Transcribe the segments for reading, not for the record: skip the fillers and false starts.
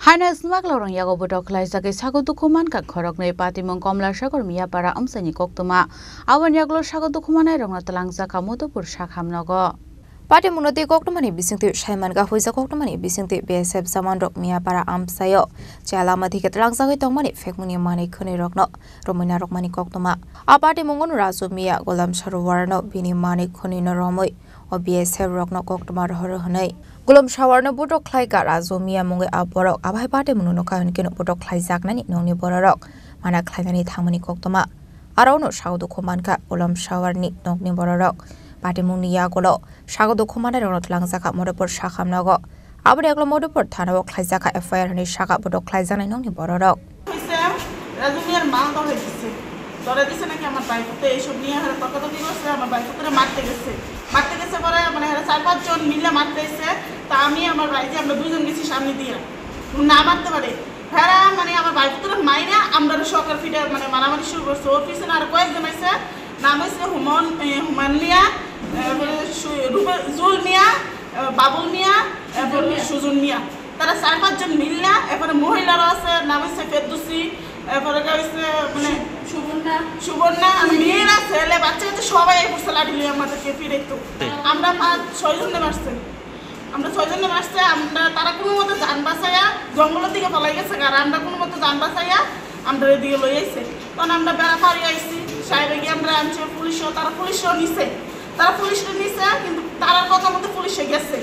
Haina smak lorong yago bodok lai sake sago dukuman ka khorok nei patimong komla sagor miyapara amsani koktoma awan yaglo sago dukumanai rongna talangsa kamodopur sakhamnogo Pati munoti koktomani bisingti Shaiman ga hoisa koktomani bisingti BSF samandrok miyapara amsayo chalama thike talangsa hoi tongmani fekmuni mani khone rokno romina rokmani koktoma apati mungon rasu miya golam sarwarno bini mani khoni no romoi o BSF rokno koktoma rohor honai Gulom shawarno bodok khlai ka rasu miya mungai aborok abai pati mununo kahon keno bodok khlai jaknani nongni bororok mana khlainani thangmani koktoma arauno saudu khomanka gulom shawarni nongni bororok Pati mungni yagolo sagodo khomana ronot langsaka modopor sakhamnago abri aglo modopor thanao khlaijaka FIR ni saka bodok khlaijana nongni bororok হইছে রাজুমিয়ার মাল তো হইছে ধরে দিছে নাকি আমার বাইকতে এই সব নিয়ে হারা তকত কি করছে আমার বাইকতে মারতে গেছে পরে মানে হারা চার পাঁচ জন মিলে মারতেছে তা আমি আমার বাইকে আমরা দুইজন গেছি সামনে দিয়ে না মারতে পারে হারা মানে আমার বাইকতে মাইরা আমরা সকার ফিটে মানে মারামারি শুরু করছে ওর পিছনে আর কয়েকজন আছে নাম হইছে হুমান মিয়া জুল মিয়া বাবুল মিয়া এবং সুজন মিয়া তারা চার পাঁচজন মিললা এরপরে মহিলারা আছে নাম হচ্ছে ফেরদৌসি এরপরে হচ্ছে মানে সুবর্ণা মেয়েরা ছেলে বাচ্চা কাচ্চা সবাই এই পড়ছে লাঠি লিয়ে আমাদেরকে ফিরাইতো আমরা 5-6 জনে মারছে আমরা তারা কোনো মতো যান বাঁচাইয়া জঙ্গলের দিকে পলাই গেছে আর আমরা কোনো মতো যান বাঁচাইয়া আমরা এদিকে লই আইছে তখন আমরা বেড়া পাড়ি আইছি সাহেবে গিয়ে আমরা আনছি পুলিশও নিছে কিন্তু তার কথা মতো পুলিশে গেছে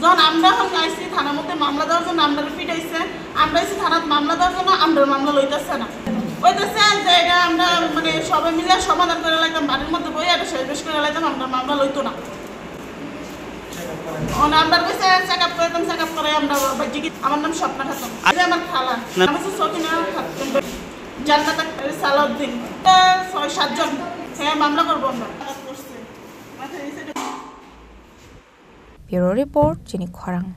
যখন আমরা এখন আইছি থানার মধ্যে মামলা দেওয়ার জন্য আমরা পিটাইছে আমরা আইছি থানার মামলা দেওয়ার জন্য আমরা মামলা লইতেছে না যে এটা আমরা মানে সবাই মিলে সমাধান করে লাগতাম বাড়ির মধ্যে বই এটা শেষ করে লাগতাম আমরা মামলা লইতো না আমরা কইছে চেক আপ করে আমরা আমার নাম স্বপ্না খাতুন আমার খালা আমার সকিনা খাতুন জান্নাত সালাউদ্দিন 6-7 জন হ্যাঁ মামলা করবো আমরা Bureau Report, Jenny Kwarang.